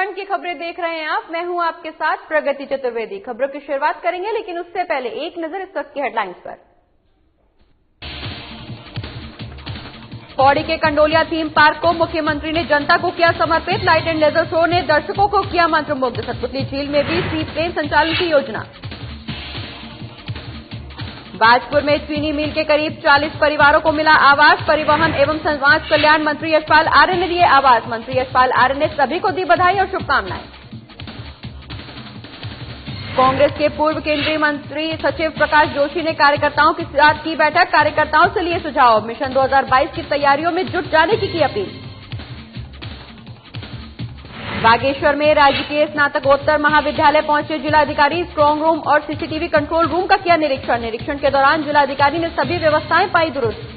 उत्तराखंड की खबरें देख रहे हैं आप। मैं हूं आपके साथ प्रगति चतुर्वेदी। खबरों की शुरुआत करेंगे, लेकिन उससे पहले एक नजर इस वक्त की हेडलाइंस पर। पौड़ी के कंडोलिया थीम पार्क को मुख्यमंत्री ने जनता को किया समर्पित। लाइट एंड लेजर शो ने दर्शकों को किया मंत्रमुग्ध। सतपुतली झील में भी सी प्लेन संचालन की योजना। बाजपुर में चीनी मिल के करीब 40 परिवारों को मिला आवास। परिवहन एवं समाज कल्याण मंत्री यशपाल आर्य ने दिए आवास। मंत्री यशपाल आर्य ने सभी को दी बधाई और शुभकामनाएं। कांग्रेस के पूर्व केंद्रीय मंत्री सचिव प्रकाश जोशी ने कार्यकर्ताओं के साथ की बैठक। कार्यकर्ताओं से लिए सुझाव। मिशन 2022 की तैयारियों में जुट जाने की अपील। बागेश्वर में राजकीय स्नातकोत्तर महाविद्यालय पहुंचे जिलाधिकारी। स्ट्रांग रूम और सीसीटीवी कंट्रोल रूम का किया निरीक्षण। निरीक्षण के दौरान जिलाधिकारी ने सभी व्यवस्थाएं पाई दुरुस्त।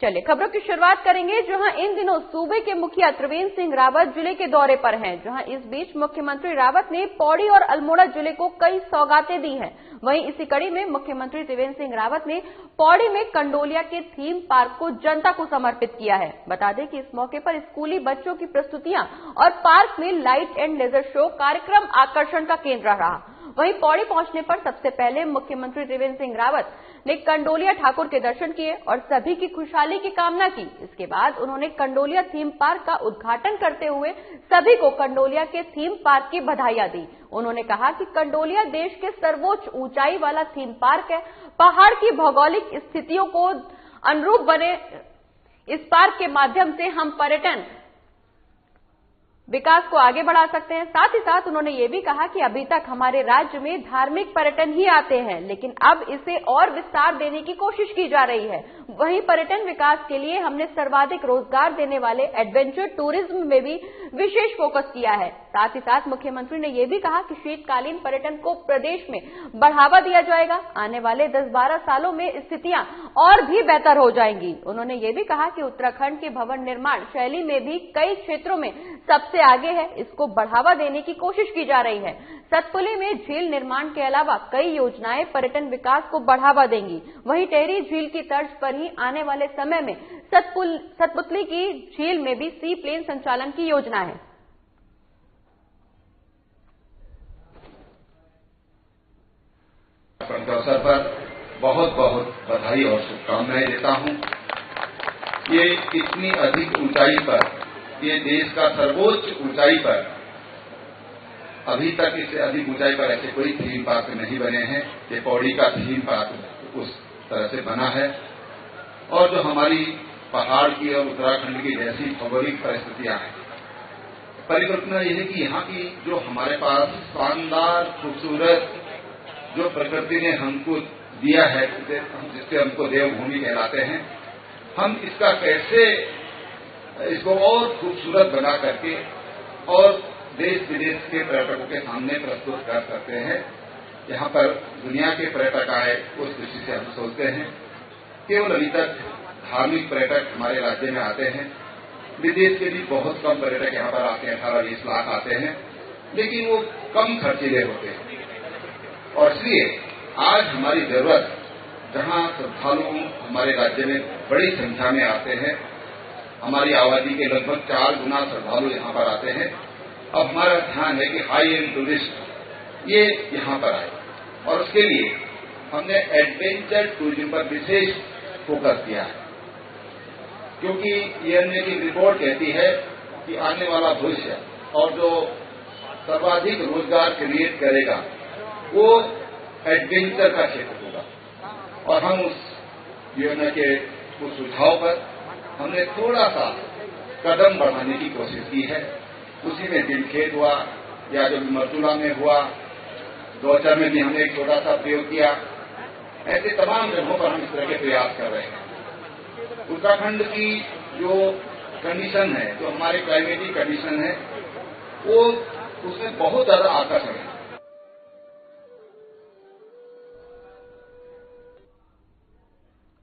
चलिए खबरों की शुरुआत करेंगे, जहां इन दिनों सूबे के मुखिया त्रिवेंद्र सिंह रावत जिले के दौरे पर हैं। जहां इस बीच मुख्यमंत्री रावत ने पौड़ी और अल्मोड़ा जिले को कई सौगातें दी हैं। वहीं इसी कड़ी में मुख्यमंत्री त्रिवेंद्र सिंह रावत ने पौड़ी में कंडोलिया के थीम पार्क को जनता को समर्पित किया है। बता दें कि इस मौके पर स्कूली बच्चों की प्रस्तुतियां और पार्क में लाइट एंड लेजर शो कार्यक्रम आकर्षण का केंद्र रहा। वहीं पौड़ी पहुंचने पर सबसे पहले मुख्यमंत्री त्रिवेंद्र सिंह रावत ने कंडोलिया ठाकुर के दर्शन किए और सभी की खुशहाली की कामना की। इसके बाद उन्होंने कंडोलिया थीम पार्क का उद्घाटन करते हुए सभी को कंडोलिया के थीम पार्क की बधाइयां दी। उन्होंने कहा कि कंडोलिया देश के सर्वोच्च ऊंचाई वाला थीम पार्क है। पहाड़ की भौगोलिक स्थितियों को अनुरूप बने इस पार्क के माध्यम से हम पर्यटन विकास को आगे बढ़ा सकते हैं। साथ ही साथ उन्होंने ये भी कहा कि अभी तक हमारे राज्य में धार्मिक पर्यटन ही आते हैं, लेकिन अब इसे और विस्तार देने की कोशिश की जा रही है। वहीं पर्यटन विकास के लिए हमने सर्वाधिक रोजगार देने वाले एडवेंचर टूरिज्म में भी विशेष फोकस किया है। साथ ही साथ मुख्यमंत्री ने यह भी कहा कि शीतकालीन पर्यटन को प्रदेश में बढ़ावा दिया जाएगा। आने वाले 10-12 सालों में स्थितियां और भी बेहतर हो जाएंगी। उन्होंने ये भी कहा कि उत्तराखंड के भवन निर्माण शैली में भी कई क्षेत्रों में सबसे आगे है। इसको बढ़ावा देने की कोशिश की जा रही है। सतपुली में झील निर्माण के अलावा कई योजनाएं पर्यटन विकास को बढ़ावा देंगी। वहीं टेहरी झील की तर्ज पर ही आने वाले समय में सतपुतली की झील में भी सी प्लेन संचालन की योजना है। अवसर पर बहुत बहुत बधाई और शुभकामनाएं देता हूं। ये इतनी अधिक ऊंचाई पर, ये देश का सर्वोच्च ऊंचाई पर, अभी तक इससे अधिक ऊंचाई पर ऐसे कोई थीम पार्क नहीं बने हैं। ये पौड़ी का थीम पार्क उस तरह से बना है। और जो हमारी पहाड़ की और उत्तराखंड की जैसी भौगोलिक परिस्थितियां हैं, परिकल्पना यह है कि यहाँ की जो हमारे पास शानदार खूबसूरत जो प्रकृति ने हमको दिया है, जिससे हमको देवभूमि कहलाते हैं, हम इसका कैसे इसको और खूबसूरत बना करके और देश विदेश के पर्यटकों के सामने प्रस्तुत कर सकते हैं। यहाँ पर दुनिया के पर्यटक आए, उस दृष्टि से हम सोचते हैं। केवल अभी तक धार्मिक पर्यटक हमारे राज्य में आते हैं। विदेश के भी बहुत कम पर्यटक यहाँ पर आते हैं, 18-20 लाख आते हैं, लेकिन वो कम खर्चीले होते हैं। और इसलिए आज हमारी जरूरत, जहां श्रद्धालु हमारे राज्य में बड़ी संख्या में आते हैं, हमारी आबादी के लगभग 4 गुना श्रद्धालु यहाँ पर आते हैं, अब हमारा ध्यान है कि हाई एंड टूरिस्ट ये यहाँ पर आए। और उसके लिए हमने एडवेंचर टूरिज्म पर विशेष फोकस किया है, क्योंकि ये की रिपोर्ट कहती है कि आने वाला भविष्य और जो सर्वाधिक रोजगार क्रिएट करेगा वो एडवेंचर का क्षेत्र होगा। और हम उस योजना के उस सुझाव पर हमने थोड़ा सा कदम बढ़ाने की कोशिश की है। उसी में दिलखेत हुआ, या जो मरतुला में हुआ, गौचर में भी हमने एक छोटा सा प्रयोग किया। ऐसे तमाम जगहों पर हम इस तरह के प्रयास कर रहे हैं। उत्तराखंड की जो कंडीशन है, जो हमारे क्लाइमेटिक कंडीशन है, वो उसमें बहुत ज्यादा आकर्षण है।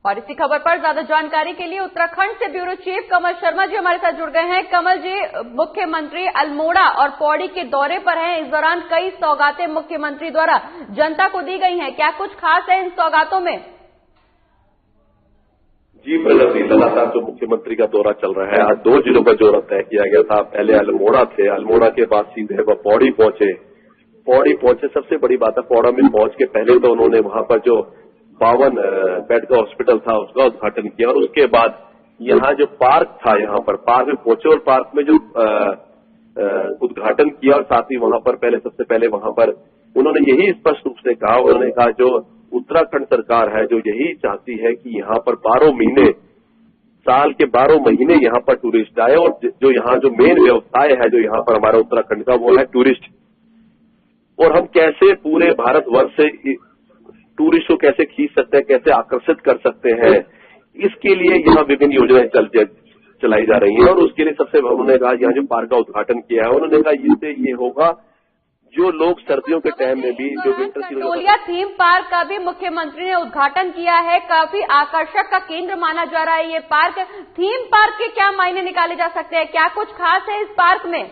और इसी खबर पर ज्यादा जानकारी के लिए उत्तराखंड से ब्यूरो चीफ कमल शर्मा जी हमारे साथ जुड़ गए हैं। कमल जी, मुख्यमंत्री अल्मोड़ा और पौड़ी के दौरे पर हैं। इस दौरान कई सौगातें मुख्यमंत्री द्वारा जनता को दी गई हैं। क्या कुछ खास है इन सौगातों में? जी प्रगति, लगातार जो मुख्यमंत्री का दौरा चल रहा है, आज 2 जिलों का दौरा तय किया गया था। पहले अल्मोड़ा थे, अल्मोड़ा के बाद सीधे वह पौड़ी पहुंचे। सबसे बड़ी बात है, पौड़ा में पहुंच के पहले तो उन्होंने वहां पर जो 52 बेड का हॉस्पिटल था उसका उद्घाटन किया, और उसके बाद यहाँ जो पार्क था, यहाँ पर पार्क में पहुंचे और पार्क में जो उद्घाटन किया, और साथ ही वहां पर सबसे पहले वहां पर उन्होंने यही स्पष्ट रूप से कहा, उन्होंने कहा जो उत्तराखंड सरकार है जो यही चाहती है कि यहाँ पर 12 महीने, साल के 12 महीने यहाँ पर टूरिस्ट आए, और जो यहाँ जो मेन व्यवसाय है जो यहाँ पर हमारा उत्तराखंड का, वो है टूरिस्ट। और हम कैसे पूरे भारतवर्ष से टूरिस्ट को कैसे खींच सकते हैं, कैसे आकर्षित कर सकते हैं, इसके लिए यहाँ विभिन्न योजनाएं चलाई जा रही हैं। और उसके लिए सबसे उन्होंने कहा, यहाँ जो पार्क का उद्घाटन किया है, उन्होंने कहा इससे ये होगा जो लोग सर्दियों के टाइम में भी जो विंटर कंडोलिया थीम पार्क का भी मुख्यमंत्री ने उद्घाटन किया है। काफी आकर्षक का केंद्र माना जा रहा है ये पार्क। थीम पार्क के क्या मायने निकाले जा सकते हैं, क्या कुछ खास है इस पार्क में?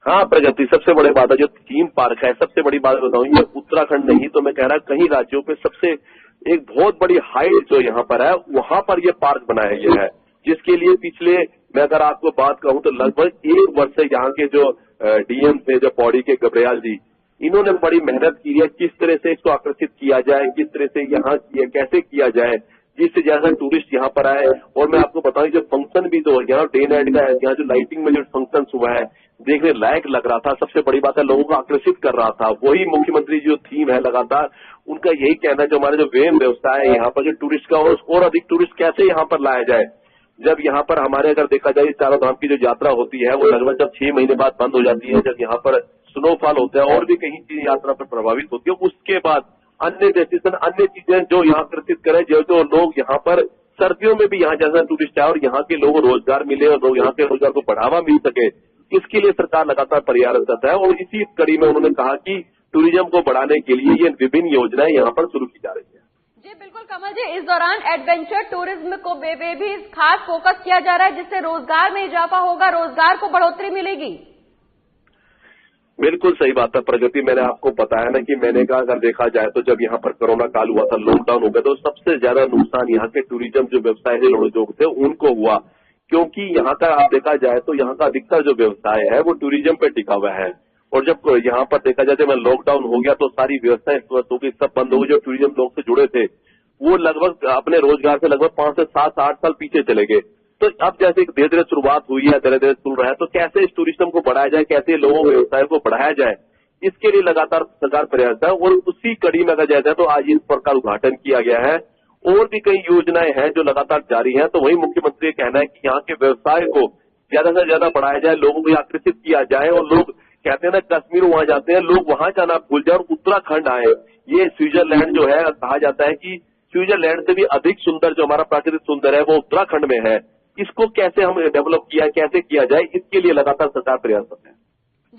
हाँ प्रगति, सबसे बड़ी बात है जो थीम पार्क है, सबसे बड़ी बात बताऊं, ये उत्तराखंड नहीं तो मैं कह रहा कई राज्यों पे सबसे एक बहुत बड़ी हाइट जो यहाँ पर है, वहां पर ये पार्क बनाया गया है, जिसके लिए पिछले मैं अगर आपको बात कहूं तो लगभग 1 वर्ष से यहाँ के जो डीएम थे, जो पौड़ी के गब्रियाल जी, इन्होंने बड़ी मेहनत की है किस तरह से इसको आकर्षित किया जाए, किस तरह से यहाँ कैसे किया जाए जिससे ज्यादा टूरिस्ट यहाँ पर आए। और मैं आपको बताऊं जो फंक्शन भी तो यहाँ डे नाइट का है, यहाँ जो लाइटिंग में जो फंक्शन हुआ है देखने लायक लग रहा था। सबसे बड़ी बात है लोगों को आकर्षित कर रहा था। वही मुख्यमंत्री जो थीम है लगातार उनका यही कहना है जो हमारा जो वेन व्यवस्था है यहाँ पर जो टूरिस्ट का और अधिक टूरिस्ट कैसे यहाँ पर लाया जाए। जब यहाँ पर हमारे अगर देखा जाए चारों धाम की जो यात्रा होती है वो लगभग जब 6 महीने बाद बंद हो जाती है, जब यहाँ पर स्नोफॉल होता है और भी कहीं चीजें यात्रा पर प्रभावित होती है, उसके बाद अन्य डेस्टिनेशन अन्य चीजें जो यहाँ आकर्षित करें, जो लोग यहाँ पर सर्दियों में भी यहाँ जैसा टूरिस्ट आए और यहाँ के लोगों को रोजगार मिले और लोग यहाँ के रोजगार को बढ़ावा मिल सके, इसके लिए सरकार लगातार प्रयासरत है। और इसी कड़ी में उन्होंने कहा कि टूरिज्म को बढ़ाने के लिए ये विभिन्न योजनाएं यहाँ पर शुरू की जा रही है। जी बिल्कुल कमल जी, इस दौरान एडवेंचर टूरिज्म को भी खास फोकस किया जा रहा है जिससे रोजगार में इजाफा होगा, रोजगार को बढ़ोतरी मिलेगी। बिल्कुल सही बात है प्रगति, मैंने आपको बताया ना कि मैंने कहा अगर देखा जाए तो जब यहाँ पर कोरोना काल हुआ था, लॉकडाउन हो गया, तो सबसे ज्यादा नुकसान यहाँ के टूरिज्म जो व्यवसाय से जुड़े लोग थे उनको हुआ, क्योंकि यहाँ का आप देखा जाए तो यहाँ का अधिकतर जो व्यवसाय है वो टूरिज्म पे टिका हुआ है। और जब यहाँ पर देखा जाए जब लॉकडाउन हो गया तो सारी व्यवस्थाएं हो गई, सब बंद हो गई। जो टूरिज्म लोग से जुड़े थे वो लगभग अपने रोजगार से लगभग 5 से 7-8 साल पीछे चले गए। तो अब जैसे धीरे धीरे शुरुआत हुई है, धीरे धीरे खुल रहा है, तो कैसे इस टूरिज्म को बढ़ाया जाए, कैसे लोगों के व्यवसाय को बढ़ाया जाए, इसके लिए लगातार सरकार प्रयास है। और उसी कड़ी में अगर जाए तो आज इस पर का उद्घाटन किया गया है। और भी कई योजनाएं हैं जो लगातार जारी हैं। तो वही मुख्यमंत्री का कहना है कि यहाँ के व्यवसाय को ज्यादा से ज्यादा बढ़ाया जाए, लोगों को आकर्षित किया जाए। और लोग कहते हैं ना कश्मीर वहां जाते हैं, लोग वहां जाना भूल जाए और उत्तराखंड आए। ये स्विट्जरलैंड जो है, कहा जाता है कि स्विट्जरलैंड से भी अधिक सुंदर जो हमारा प्राकृतिक सुंदर है वो उत्तराखंड में है। इसको कैसे हम डेवलप किया, कैसे किया जाए, इसके लिए लगातार सरकार प्रयासरत है।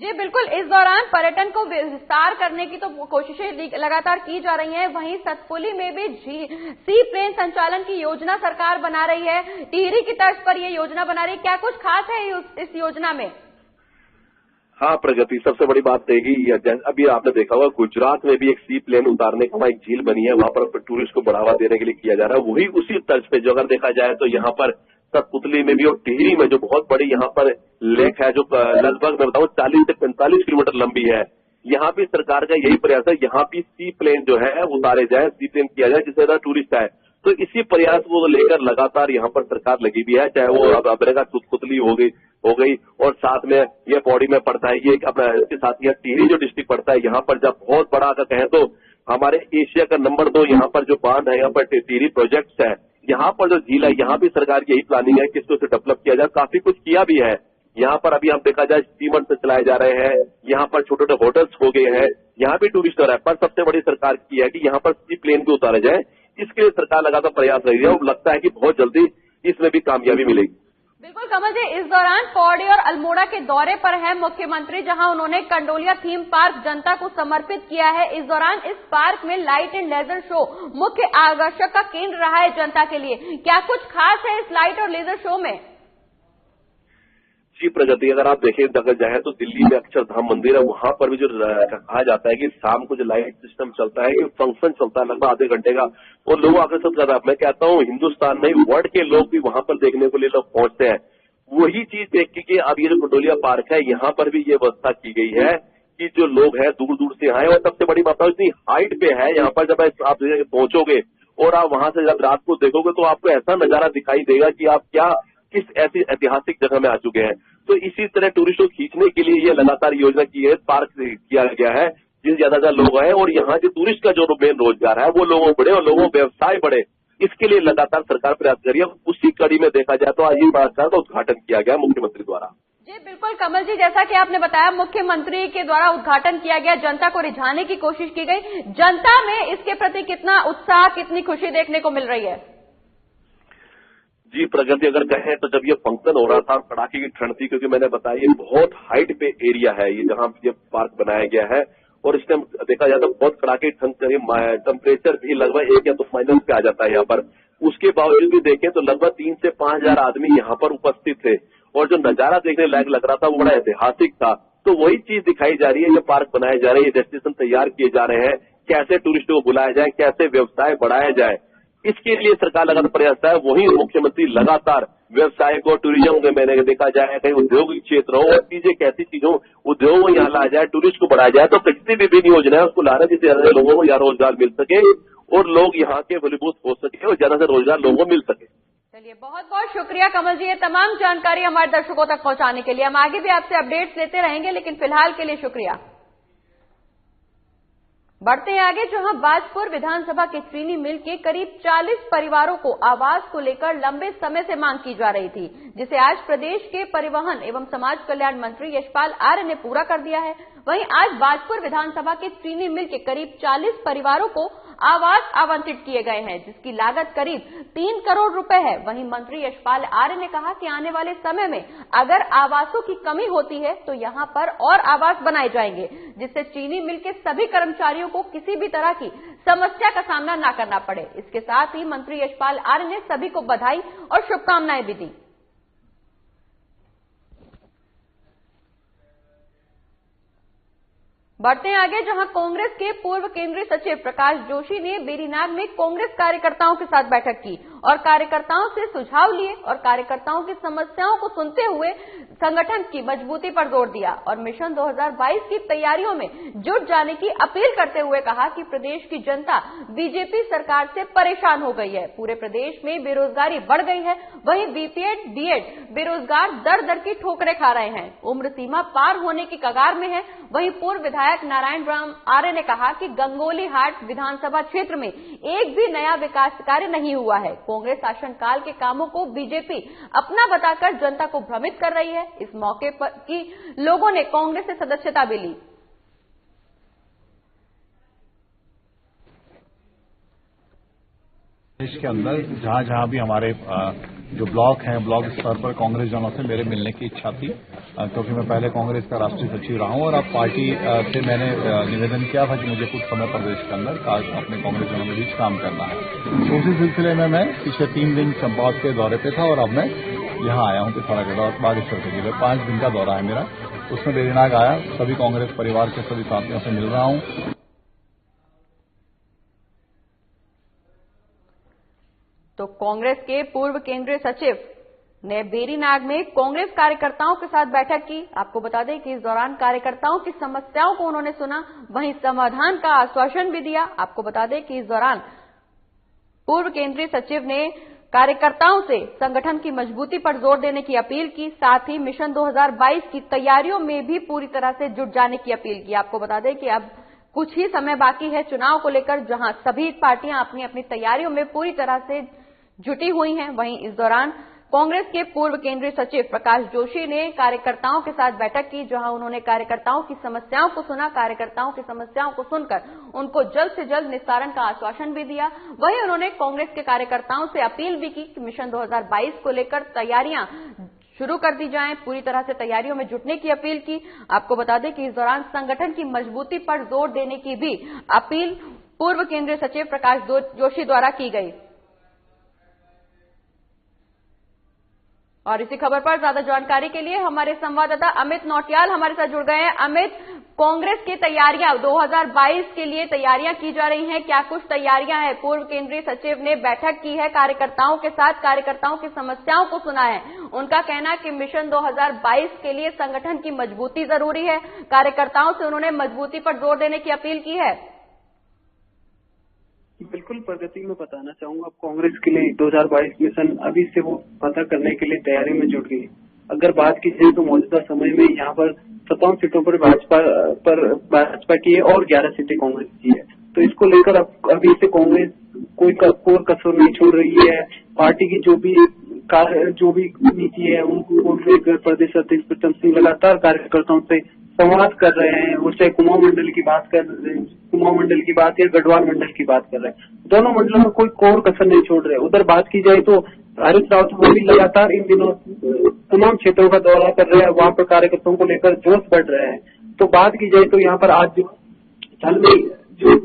जी बिल्कुल, इस दौरान पर्यटन को विस्तार करने की तो कोशिशें लगातार की जा रही हैं। वहीं सतपुली में भी सी प्लेन संचालन की योजना सरकार बना रही है, टिहरी की तर्ज पर यह योजना बना रही है। क्या कुछ खास है इस योजना में? हाँ प्रगति, सबसे बड़ी बात रहेगी अभी आपने देखा होगा गुजरात में भी एक सी प्लेन उतारने का वहां एक झील बनी है, वहां पर टूरिस्ट को बढ़ावा देने के लिए किया जा रहा है। वही उसी तर्ज पे जो अगर देखा जाए तो यहाँ पर सतपुतली में भी और टिहरी में जो बहुत बड़ी यहाँ पर लेक है जो लगभग मैं बताऊं 40 से 45 किलोमीटर लंबी है, यहाँ भी सरकार का यही प्रयास है, यहाँ भी सी प्लेन जो है उतारे जाए, सी प्लेन किया जाए जिससे टूरिस्ट आए। तो इसी प्रयास को लेकर लगातार यहाँ पर सरकार लगी भी है, चाहे वो अपने का सतपुतली हो गई और साथ में ये पौड़ी में पड़ता है, ये अपना इसके साथ यह टिहरी जो डिस्ट्रिक्ट पड़ता है, यहाँ पर जब बहुत बड़ा अगर कहें तो हमारे एशिया का नंबर 2 यहाँ पर जो बांध है, यहाँ पर टिहरी प्रोजेक्ट्स है, यहाँ पर जो झील है, यहाँ भी सरकार की यही प्लानिंग है कि इसको डेवलप किया जाए। काफी कुछ किया भी है यहाँ पर। अभी हम देखा जाए स्टीमर से चलाए जा रहे हैं, यहाँ पर छोटे छोटे होटल्स हो गए हैं, यहाँ भी टूरिस्ट हो रहा है। पर सबसे बड़ी सरकार की है कि यहाँ पर सी प्लेन भी उतारे जाए, इसके लिए सरकार लगातार प्रयास रही है और लगता है कि बहुत जल्दी इसमें भी कामयाबी मिलेगी। बिल्कुल कमल जी, इस दौरान पौड़ी और अल्मोड़ा के दौरे पर है मुख्यमंत्री, जहां उन्होंने कंडोलिया थीम पार्क जनता को समर्पित किया है। इस दौरान इस पार्क में लाइट एंड लेजर शो मुख्य आकर्षक का केंद्र रहा है जनता के लिए। क्या कुछ खास है इस लाइट और लेजर शो में? जी प्रगति, अगर आप देखें अगर जाए तो दिल्ली में अक्षरधाम मंदिर है, वहां पर भी जो कहा जाता है कि शाम को जो लाइट सिस्टम चलता है, कि फंक्शन चलता है लगभग आधे घंटे का, और लोगों आकर्षित करता है। मैं कहता हूँ हिंदुस्तान में वर्ल्ड के लोग भी वहां पर देखने के लिए लोग पहुंचते हैं। वही चीज देख के अब ये जो गंडोलिया पार्क है, यहाँ पर भी ये व्यवस्था की गई है कि जो लोग हैं दूर दूर से आए, और सबसे बड़ी बात है इतनी हाइट पे है यहाँ पर, जब आप पहुंचोगे और आप वहां से जब रात को देखोगे तो आपको ऐसा नजारा दिखाई देगा कि आप किस ऐसी ऐतिहासिक जगह में आ चुके हैं। तो इसी तरह टूरिस्ट को खींचने के लिए ये लगातार योजना की है, पार्क किया गया है, जिस ज्यादा लोग आए और यहाँ के टूरिस्ट का जो मेन रोजगार है वो लोगों बढ़े और लोगों व्यवसाय बढ़े, इसके लिए लगातार सरकार प्रयास कर रही है। उसी कड़ी में देखा जाए तो आज ये पार्क का उद्घाटन किया गया मुख्यमंत्री द्वारा। जी बिल्कुल कमल जी, जैसा कि आपने बताया मुख्यमंत्री के द्वारा उद्घाटन किया गया, जनता को रिझाने की कोशिश की गई। जनता में इसके प्रति कितना उत्साह, कितनी खुशी देखने को मिल रही है? जी प्रगति, अगर कहें तो जब ये फंक्शन हो रहा था कड़ाके की ठंड थी, क्योंकि मैंने बताया ये बहुत हाइट पे एरिया है ये जहां ये पार्क बनाया गया है, और इस टाइम देखा जाए तो बहुत कड़ाके की ठंड, टेम्परेचर भी लगभग 1 या 2 माइनस पे आ जाता है यहाँ पर। उसके बावजूद भी देखें तो लगभग 3 से 5 हजार आदमी यहाँ पर उपस्थित थे, और जो नजारा देखने लायक लग रहा था वो बड़ा ऐतिहासिक था। तो वही चीज दिखाई जा रही है, ये पार्क बनाए जा रहे हैं, ये डेस्टिनेशन तैयार किए जा रहे हैं, कैसे टूरिस्टों को बुलाया जाए, कैसे व्यवसाय बढ़ाया जाए, इसके लिए सरकार लगातार प्रयास है। वही मुख्यमंत्री लगातार व्यवसाय को, टूरिज्म को, मैंने देखा जाए कहीं उद्योगिक क्षेत्र हो और चीजें कैसी चीजों उद्योग को यहाँ लाया जाए, टूरिस्ट को बढ़ाया जाए, तो कितनी विभिन्न योजना है उसको ला रहे हैं जिससे लोगों को यहाँ रोजगार मिल सके और लोग यहाँ के फलीभूत हो सके और ज्यादा से रोजगार लोगों को मिल सके। चलिए, बहुत बहुत शुक्रिया कमल जी, ये तमाम जानकारी हमारे दर्शकों तक पहुंचाने के लिए। हम आगे भी आपसे अपडेट्स लेते रहेंगे, लेकिन फिलहाल के लिए शुक्रिया। बढ़ते हैं आगे, जहां बाजपुर विधानसभा के चीनी मिल के करीब 40 परिवारों को आवास को लेकर लंबे समय से मांग की जा रही थी, जिसे आज प्रदेश के परिवहन एवं समाज कल्याण मंत्री यशपाल आर्य ने पूरा कर दिया है। वहीं आज बाजपुर विधानसभा के चीनी मिल के करीब 40 परिवारों को आवास आवंटित किए गए हैं, जिसकी लागत करीब 3 करोड़ रुपए है। वहीं मंत्री यशपाल आर्य ने कहा कि आने वाले समय में अगर आवासों की कमी होती है तो यहां पर और आवास बनाए जाएंगे, जिससे चीनी मिल के सभी कर्मचारियों को किसी भी तरह की समस्या का सामना न करना पड़े। इसके साथ ही मंत्री यशपाल आर्य ने सभी को बधाई और शुभकामनाएं भी दी। बढ़ते हैं आगे, जहां कांग्रेस के पूर्व केंद्रीय सचिव प्रकाश जोशी ने बेरीनाग में कांग्रेस कार्यकर्ताओं के साथ बैठक की और कार्यकर्ताओं से सुझाव लिए और कार्यकर्ताओं की समस्याओं को सुनते हुए संगठन की मजबूती पर जोर दिया और मिशन 2022 की तैयारियों में जुट जाने की अपील करते हुए कहा कि प्रदेश की जनता बीजेपी सरकार से परेशान हो गई है। पूरे प्रदेश में बेरोजगारी बढ़ गई है, वहीं बीपीएड बीएड बेरोजगार दर दर की ठोकरें खा रहे हैं, उम्र सीमा पार होने की कगार में है। वहीं पूर्व विधायक नारायण राम आर्य ने कहा कि गंगोली हाट विधानसभा क्षेत्र में एक भी नया विकास कार्य नहीं हुआ है। कांग्रेस शासनकाल के कामों को बीजेपी अपना बताकर जनता को भ्रमित कर रही है। इस मौके पर की लोगों ने कांग्रेस से सदस्यता भी ली। देश के अंदर जहां जहां भी हमारे जो ब्लॉक हैं, ब्लॉक स्तर पर कांग्रेस जनों से मेरे मिलने की इच्छा थी, क्योंकि मैं पहले कांग्रेस का राष्ट्रीय सचिव रहा हूं और अब पार्टी से मैंने निवेदन किया था कि मुझे कुछ समय प्रदेश के अंदर अपने कांग्रेस जनों के बीच काम करना है। तो उसी सिलसिले में मैं पिछले 3 दिन चंपावत के दौरे पे था और अब मैं यहाँ आया हूँ पिथौरागढ़ और बागेश्वर के जिले। 5 दिन का दौरा है मेरा, उसमें बेरीनाग आया, सभी कांग्रेस परिवार के सभी साथियों से मिल रहा हूँ। तो कांग्रेस के पूर्व केंद्रीय सचिव ने बेरीनाग में कांग्रेस कार्यकर्ताओं के साथ बैठक की। आपको बता दें कि इस दौरान कार्यकर्ताओं की समस्याओं को उन्होंने सुना, वहीं समाधान का आश्वासन भी दिया। आपको बता दें कि इस दौरान पूर्व केंद्रीय सचिव ने कार्यकर्ताओं से संगठन की मजबूती पर जोर देने की अपील की, साथ ही मिशन 2022 की तैयारियों में भी पूरी तरह से जुट जाने की अपील की। आपको बता दें कि अब कुछ ही समय बाकी है चुनाव को लेकर, जहां सभी पार्टियां अपनी अपनी तैयारियों में पूरी तरह से जुटी हुई हैं। वहीं इस दौरान कांग्रेस के पूर्व केंद्रीय सचिव प्रकाश जोशी ने कार्यकर्ताओं के साथ बैठक की, जहां उन्होंने कार्यकर्ताओं की समस्याओं को सुना, कार्यकर्ताओं की समस्याओं को सुनकर उनको जल्द से जल्द निस्तारण का आश्वासन भी दिया। वहीं उन्होंने कांग्रेस के कार्यकर्ताओं से अपील भी की कि मिशन 2022 को लेकर तैयारियां शुरू कर दी जाएं, पूरी तरह से तैयारियों में जुटने की अपील की। आपको बता दें कि इस दौरान संगठन की मजबूती पर जोर देने की भी अपील पूर्व केंद्रीय सचिव प्रकाश जोशी द्वारा की गई। और इसी खबर पर ज्यादा जानकारी के लिए हमारे संवाददाता अमित नौटियाल हमारे साथ जुड़ गए हैं। अमित, कांग्रेस की तैयारियां 2022 के लिए तैयारियां की जा रही हैं, क्या कुछ तैयारियां हैं? पूर्व केंद्रीय सचिव ने बैठक की है कार्यकर्ताओं के साथ, कार्यकर्ताओं की समस्याओं को सुना है। उनका कहना है कि मिशन 2022 के लिए संगठन की मजबूती जरूरी है। कार्यकर्ताओं से उन्होंने मजबूती पर जोर देने की अपील की है। बिल्कुल प्रगति में बताना चाहूंगा, कांग्रेस के लिए 2022 मिशन अभी से वो पता करने के लिए तैयारी में जुट गई। अगर बात की जाए तो मौजूदा समय में यहाँ पर 57 सीटों पर भाजपा की है और 11 सीटें कांग्रेस की है। तो इसको लेकर अभी से कांग्रेस कोई कसर नहीं छोड़ रही है। पार्टी की जो भी नीति है उनको लेकर प्रदेश अध्यक्ष प्रीतम सिंह लगातार कार्यकर्ताओं से संवाद कर रहे हैं। वो चाहे कुमाऊं मंडल की बात या गढ़वाल मंडल की बात कर रहे हैं, दोनों मंडलों में कोई कोर कसर नहीं छोड़ रहे। उधर बात की जाए तो हरीश रावत वो भी लगातार इन दिनों तमाम क्षेत्रों का दौरा कर रहे हैं, वहां पर कार्यकर्ताओं को लेकर जोश बढ़ रहे हैं। तो बात की जाए तो यहाँ पर आज जो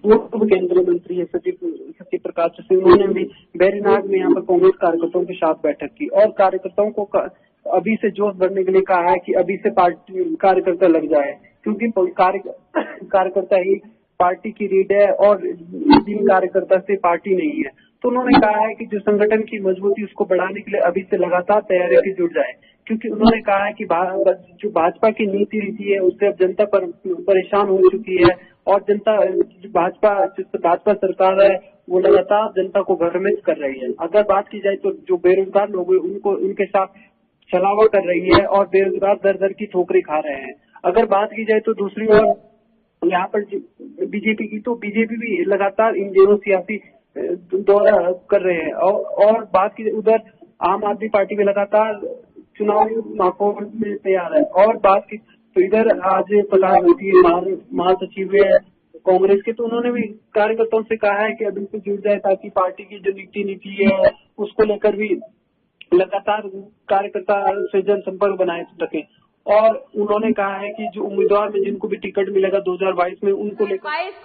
पूर्व केंद्रीय मंत्री है सत्य प्रकाश सिंह, उन्होंने भी बैरीनाग में यहाँ पर कांग्रेस कार्यकर्ताओं के साथ बैठक की और कार्यकर्ताओं को अभी से जोश बढ़ने के लिए कहा है कि अभी से पार्टी कार्यकर्ता लग जाए, क्योंकि कार्यकर्ता ही पार्टी की रीढ़ है और जिन कार्यकर्ता से पार्टी नहीं है। तो उन्होंने कहा है कि जो संगठन की मजबूती उसको बढ़ाने के लिए अभी से लगातार तैयारी की जुट जाए, क्योंकि उन्होंने कहा है कि जो भाजपा की नीति रीति है उससे अब जनता परेशान हो चुकी है और भाजपा सरकार है वो लगातार जनता को भ्रमित कर रही है। अगर बात की जाए तो जो बेरोजगार लोग हैं उनके साथ छलावा कर रही है और बेरोजगार दर दर की ठोकरें खा रहे हैं। अगर बात की जाए तो दूसरी ओर यहाँ पर बीजेपी की, तो बीजेपी भी लगातार इन दिनों सियासी दौरा कर रहे हैं और बात की उधर आम आदमी पार्टी भी लगातार चुनावी माहौल में तैयार है। और बात की तो इधर आज प्रकाश महासचिव है कांग्रेस के, तो उन्होंने भी कार्यकर्ताओं से कहा है कि अभी से जुड़ जाए ताकि पार्टी की जो नीति है उसको लेकर भी लगातार कार्यकर्ता से जनसंपर्क बनाए सके। और उन्होंने कहा है कि जो उम्मीदवार में जिनको भी टिकट मिलेगा 2022 में उनको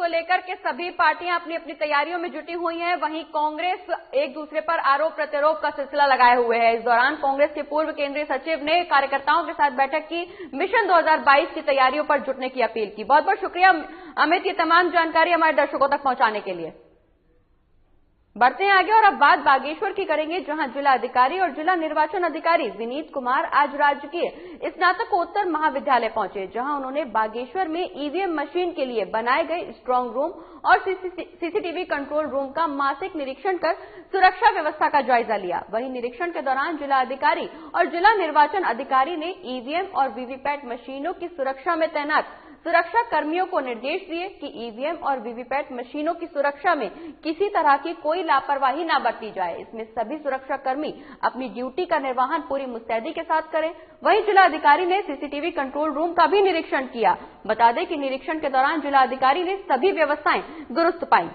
लेकर के सभी पार्टियां अपनी अपनी तैयारियों में जुटी हुई हैं। वहीं कांग्रेस एक दूसरे पर आरोप प्रत्यारोप का सिलसिला लगाए हुए है। इस दौरान कांग्रेस के पूर्व केंद्रीय सचिव ने कार्यकर्ताओं के साथ बैठक की, मिशन 2022 की तैयारियों पर जुटने की अपील की। बहुत बहुत शुक्रिया अमित, ये तमाम जानकारी हमारे दर्शकों तक पहुंचाने के लिए। बढ़ते हैं आगे और अब बात बागेश्वर की करेंगे, जहां जिला अधिकारी और जिला निर्वाचन अधिकारी विनीत कुमार आज राजकीय स्नातकोत्तर महाविद्यालय पहुंचे, जहां उन्होंने बागेश्वर में ईवीएम मशीन के लिए बनाए गए स्ट्रांग रूम और सीसीटीवी कंट्रोल रूम का मासिक निरीक्षण कर सुरक्षा व्यवस्था का जायजा लिया। वहीं निरीक्षण के दौरान जिला अधिकारी और जिला निर्वाचन अधिकारी ने ईवीएम और वीवीपैट मशीनों की सुरक्षा में तैनात सुरक्षा कर्मियों को निर्देश दिए कि ईवीएम और वीवीपैट मशीनों की सुरक्षा में किसी तरह की कोई लापरवाही न बरती जाए। इसमें सभी सुरक्षा कर्मी अपनी ड्यूटी का निर्वहन पूरी मुस्तैदी के साथ करें। वहीं जिलाधिकारी ने सीसीटीवी कंट्रोल रूम का भी निरीक्षण किया। बता दें कि निरीक्षण के दौरान जिलाधिकारी ने सभी व्यवस्थाएं दुरुस्त पाई।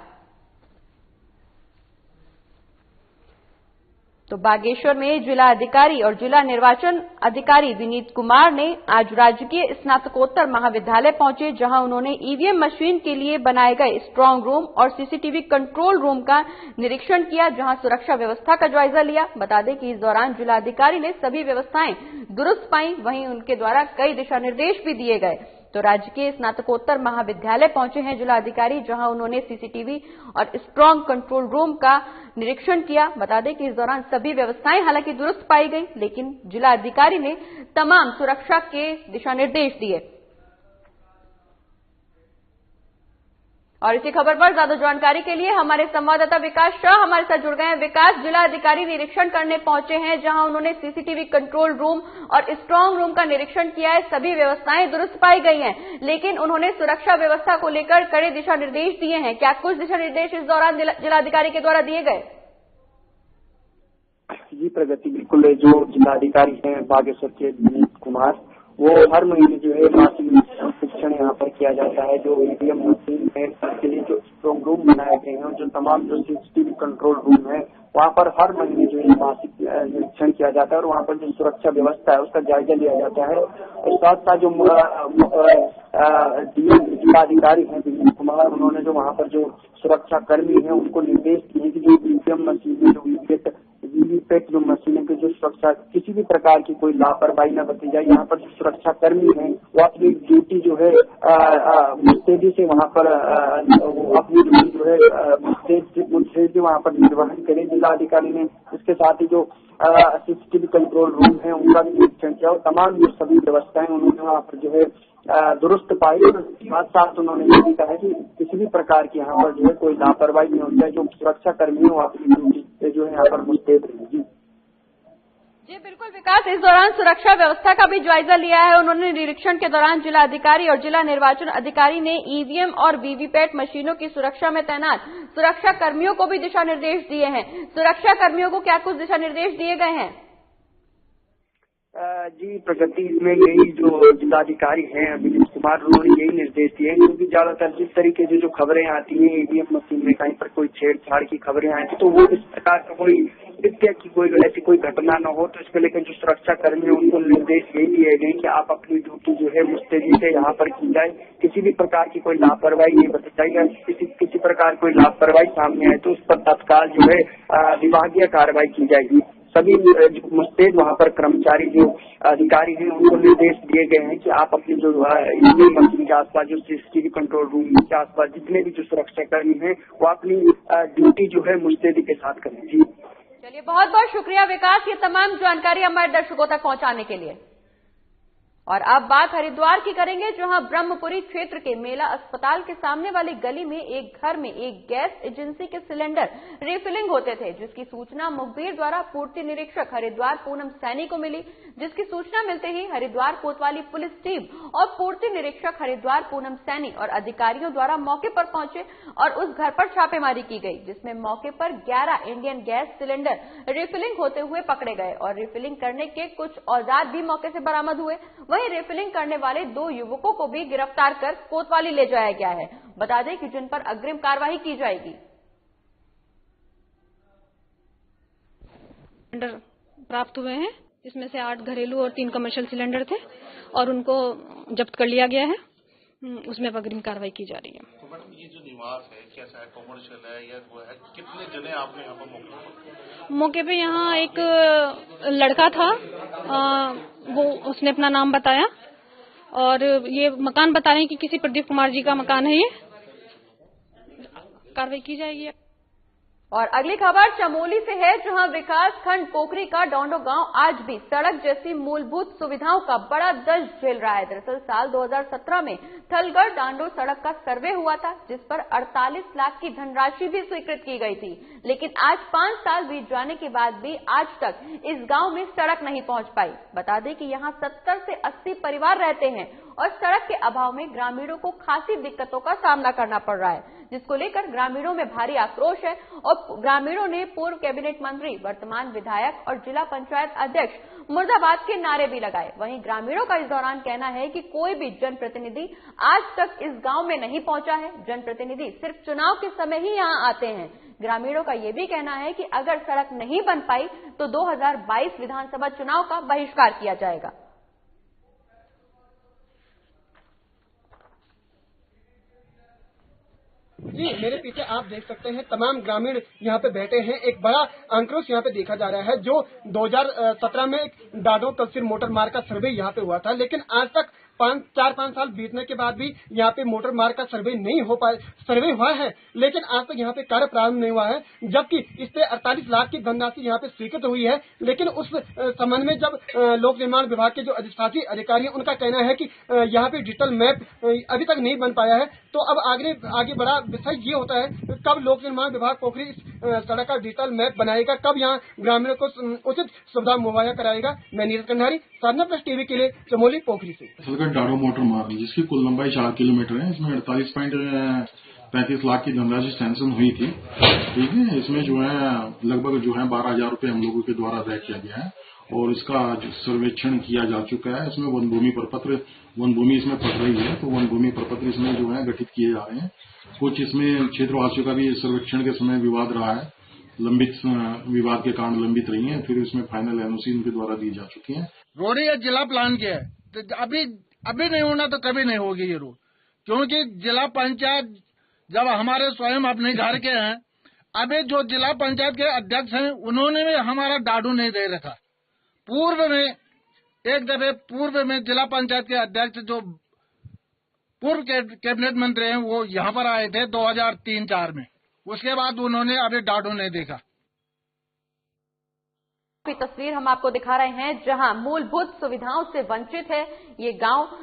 तो बागेश्वर में जिला अधिकारी और जिला निर्वाचन अधिकारी विनीत कुमार ने आज राजकीय स्नातकोत्तर महाविद्यालय पहुंचे, जहां उन्होंने ईवीएम मशीन के लिए बनाए गए स्ट्रांग रूम और सीसीटीवी कंट्रोल रूम का निरीक्षण किया, जहां सुरक्षा व्यवस्था का जायजा लिया। बता दें कि इस दौरान जिलाधिकारी ने सभी व्यवस्थाएं दुरुस्त पाई। वहीं उनके द्वारा कई दिशा निर्देश भी दिए गए। तो राजकीय स्नातकोत्तर महाविद्यालय पहुंचे हैं जिलाधिकारी, जहां उन्होंने सीसीटीवी और स्ट्रांग कंट्रोल रूम का निरीक्षण किया। बता दें कि इस दौरान सभी व्यवस्थाएं हालांकि दुरुस्त पाई गई, लेकिन जिलाधिकारी ने तमाम सुरक्षा के दिशा निर्देश दिए। और इसी खबर पर ज्यादा जानकारी के लिए हमारे संवाददाता विकास शाह हमारे साथ जुड़ गए हैं। विकास, जिला अधिकारी निरीक्षण करने पहुंचे हैं, जहां उन्होंने सीसीटीवी कंट्रोल रूम और स्ट्रांग रूम का निरीक्षण किया है। सभी व्यवस्थाएं दुरुस्त पाई गई हैं, लेकिन उन्होंने सुरक्षा व्यवस्था को लेकर कड़े दिशा निर्देश दिए हैं। क्या कुछ दिशा निर्देश इस दौरान जिलाधिकारी के द्वारा दिए गए? जी प्रगति, बिल्कुल। जो जिलाधिकारी हैं बागेश्वर के विनीत कुमार, वो हर महीने जो है मासिक शिक्षण यहाँ पर किया जाता है। जो ईवीएम मशीन है उसके लिए जो स्ट्रांग रूम बनाए गए हैं, जो तमाम जो सीसीटीवी कंट्रोल रूम है, वहाँ पर हर महीने जो है मासिक निरीक्षण किया जाता है और वहाँ पर जो सुरक्षा व्यवस्था है उसका जायजा लिया जाता है। और साथ साथ जो डीएम जिलाधिकारी हैं विनीत कुमार, उन्होंने जो वहाँ पर जो सुरक्षा कर्मी है उनको निर्देश दिए कि जो ईवीएम मशीन में जो वीवीपैट जो मशीनों की जो सुरक्षा, किसी भी प्रकार की कोई लापरवाही न बरती जाए। यहाँ पर जो सुरक्षा कर्मी हैं वो अपनी ड्यूटी जो है मुस्तैदी से वहाँ पर अपनी ड्यूटी जो है मुस्तैदी वहाँ पर निर्वहन करें। जिलाधिकारी ने इसके साथ ही जो सीसीटीवी कंट्रोल रूम है उनका भी निरीक्षण किया और तमाम जो सभी व्यवस्थाएं उन्होंने वहाँ पर जो है दुरुस्त पाई। और साथ साथ उन्होंने ये भी कहा कि किसी भी प्रकार की यहाँ पर जो है कोई लापरवाही नहीं होती है। जो सुरक्षा कर्मी है वो अपनी ड्यूटी पे जो है यहाँ पर मुस्तैद रहेगी। जी बिल्कुल विकास, इस दौरान सुरक्षा व्यवस्था का भी जायजा लिया है उन्होंने। निरीक्षण के दौरान जिला अधिकारी और जिला निर्वाचन अधिकारी ने ईवीएम और वीवीपैट मशीनों की सुरक्षा में तैनात सुरक्षा कर्मियों को भी दिशा निर्देश दिए हैं। सुरक्षा कर्मियों को क्या कुछ दिशा निर्देश दिए गए हैं? जी प्रगति, इसमें यही जो जिलाधिकारी हैं अभिजीत कुमार, उन्होंने यही निर्देश दिए हैं क्योंकि ज्यादातर जिस तरीके से जो खबरें आती हैं ईवीएम मशीन में कहीं पर कोई छेड़छाड़ की खबरें आती तो वो इस प्रकार का कोई हत्या की कोई ऐसी कोई घटना न हो, तो इसको लेकर जो सुरक्षा कर्मी है उनको निर्देश यही दिए गए कि आप अपनी ड्यूटी जो है मुस्तैदी से यहाँ पर की जाए। किसी भी प्रकार की कोई लापरवाही नहीं बरती जाएगी। किसी प्रकार कोई लापरवाही सामने आए तो उस पर तत्काल जो है विभागीय कार्रवाई की जाएगी। सभी मुस्तैद वहाँ पर कर्मचारी जो अधिकारी हैं उनको निर्देश दिए गए हैं कि आप अपनी जो ईवीएम मशीन के आसपास, जो सीसीटीवी कंट्रोल रूम के आसपास जितने भी जो सुरक्षा कर्मी हैं वो अपनी ड्यूटी जो है मुस्तैदी के साथ करें। जी चलिए, बहुत बहुत शुक्रिया विकास, ये तमाम जानकारी हमारे दर्शकों तक पहुंचाने के लिए। और अब बात हरिद्वार की करेंगे, जहां ब्रह्मपुरी क्षेत्र के मेला अस्पताल के सामने वाली गली में एक घर में एक गैस एजेंसी के सिलेंडर रिफिलिंग होते थे, जिसकी सूचना मुखबिर द्वारा पूर्ति निरीक्षक हरिद्वार पूनम सैनी को मिली। जिसकी सूचना मिलते ही हरिद्वार कोतवाली पुलिस टीम और पूर्ति निरीक्षक हरिद्वार पूनम सैनी और अधिकारियों द्वारा मौके पर पहुंचे और उस घर पर छापेमारी की गई, जिसमें मौके पर 11 इंडियन गैस सिलेंडर रिफिलिंग होते हुए पकड़े गए और रिफिलिंग करने के कुछ औजार भी मौके से बरामद हुए। वहीं रिफिलिंग करने वाले 2 युवकों को भी गिरफ्तार कर कोतवाली ले जाया गया है। बता दें कि जिन पर अग्रिम कार्रवाई की जाएगी। सिलेंडर प्राप्त हुए हैं, इसमें से 8 घरेलू और 3 कमर्शियल सिलेंडर थे और उनको जब्त कर लिया गया है। उसमें अग्रिम कार्रवाई की जा रही है। तो मैडम, ये जो निवास है कैसा है, कमर्शियल है या वो है, कितने जने आपने यहाँ पर मौके पे यहाँ एक लड़का था, वो उसने अपना नाम बताया और ये मकान बता रहे हैं कि किसी प्रदीप कुमार जी का मकान है। ये कार्रवाई की जाएगी। और अगली खबर चमोली से है, जहां विकास खंड पोखरी का डोंडो गांव आज भी सड़क जैसी मूलभूत सुविधाओं का बड़ा दर्द झेल रहा है। दरअसल साल 2017 में थलगढ़ डांडो सड़क का सर्वे हुआ था, जिस पर 48 लाख की धनराशि भी स्वीकृत की गई थी, लेकिन आज 5 साल बीत जाने के बाद भी आज तक इस गांव में सड़क नहीं पहुंच पाई। बता दें कि यहां 70 से 80 परिवार रहते हैं और सड़क के अभाव में ग्रामीणों को खासी दिक्कतों का सामना करना पड़ रहा है, जिसको लेकर ग्रामीणों में भारी आक्रोश है और ग्रामीणों ने पूर्व कैबिनेट मंत्री, वर्तमान विधायक और जिला पंचायत अध्यक्ष मुर्दाबाद के नारे भी लगाए। वहीं ग्रामीणों का इस दौरान कहना है कि कोई भी जनप्रतिनिधि आज तक इस गांव में नहीं पहुंचा है। जनप्रतिनिधि सिर्फ चुनाव के समय ही यहां आते हैं। ग्रामीणों का यह भी कहना है कि अगर सड़क नहीं बन पाई तो 2022 विधानसभा चुनाव का बहिष्कार किया जाएगा। जी, मेरे पीछे आप देख सकते हैं तमाम ग्रामीण यहाँ पे बैठे हैं। एक बड़ा आक्रोश यहाँ पे देखा जा रहा है। जो 2017 में डाडो कल्सिर मोटर मार्ग का सर्वे यहाँ पे हुआ था, लेकिन आज तक 4-5 साल बीतने के बाद भी यहाँ पे मोटर मार्ग का सर्वे नहीं हो पाए। सर्वे हुआ है लेकिन आज तक यहाँ पे कार्य प्रारंभ नहीं हुआ है, जबकि इससे 48 लाख की धनराशि यहाँ पे स्वीकृत हुई है। लेकिन उस संबंध में जब लोक निर्माण विभाग के जो अधिशासी अधिकारी हैं, उनका कहना है कि यहाँ पे डिजिटल मैप अभी तक नहीं बन पाया है। तो अब आगे बड़ा विषय ये होता है कब लोक निर्माण विभाग पोखरी इस सड़क का डिजिटल मैप बनाएगा, कब यहाँ ग्रामीणों को उचित सुविधा मुहैया कराएगा। मैं नीरज कंधारी, साधना प्लस टीवी के लिए चमोली पोखरी से। डाडो मोटर मार्ग जिसकी कुल लंबाई 4 किलोमीटर है, इसमें 48.35 लाख की धनराशि सैंक्शन हुई थी। ठीक है, इसमें जो है लगभग जो है 12,000 रुपये हम लोगों के द्वारा तय किया गया है और इसका सर्वेक्षण किया जा चुका है। इसमें वन भूमि प्रपत्र, वन भूमि इसमें पड़ रही है, तो वन भूमि प्रपत्र इसमें जो है गठित किए जा रहे हैं। कुछ इसमें क्षेत्रवासियों का भी सर्वेक्षण के समय विवाद रहा है, लंबित विवाद के कारण लंबित रही है, फिर इसमें फाइनल एनओसी इनके द्वारा दी जा चुकी है। रोड ये जिला प्लान के है, तो अभी नहीं होना तो कभी नहीं होगी ये रोड, क्योंकि जिला पंचायत जब हमारे स्वयं अपने घर के हैं, अभी जो जिला पंचायत के अध्यक्ष हैं उन्होंने भी हमारा डाडू नहीं दे रखा। पूर्व में जिला पंचायत के अध्यक्ष जो पूर्व कैबिनेट मंत्री हैं वो यहाँ पर आए थे 2003-04 में, उसके बाद उन्होंने अभी डाडू नहीं देखा। तस्वीर हम आपको दिखा रहे हैं जहां मूलभूत सुविधाओं से वंचित है ये गांव।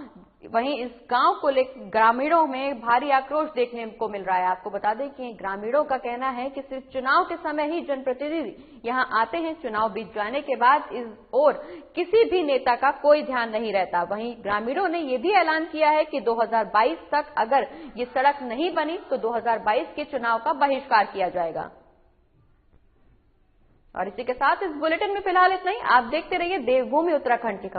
वहीं इस गांव को लेकर ग्रामीणों में भारी आक्रोश देखने को मिल रहा है। आपको बता दें कि ग्रामीणों का कहना है कि सिर्फ चुनाव के समय ही जनप्रतिनिधि यहां आते हैं, चुनाव बीत जाने के बाद इस ओर किसी भी नेता का कोई ध्यान नहीं रहता। वहीं ग्रामीणों ने यह भी ऐलान किया है कि 2022 तक अगर ये सड़क नहीं बनी तो 2022 के चुनाव का बहिष्कार किया जाएगा। और इसी के साथ इस बुलेटिन में फिलहाल इतना ही। आप देखते रहिए देवभूमि उत्तराखंड की खबर।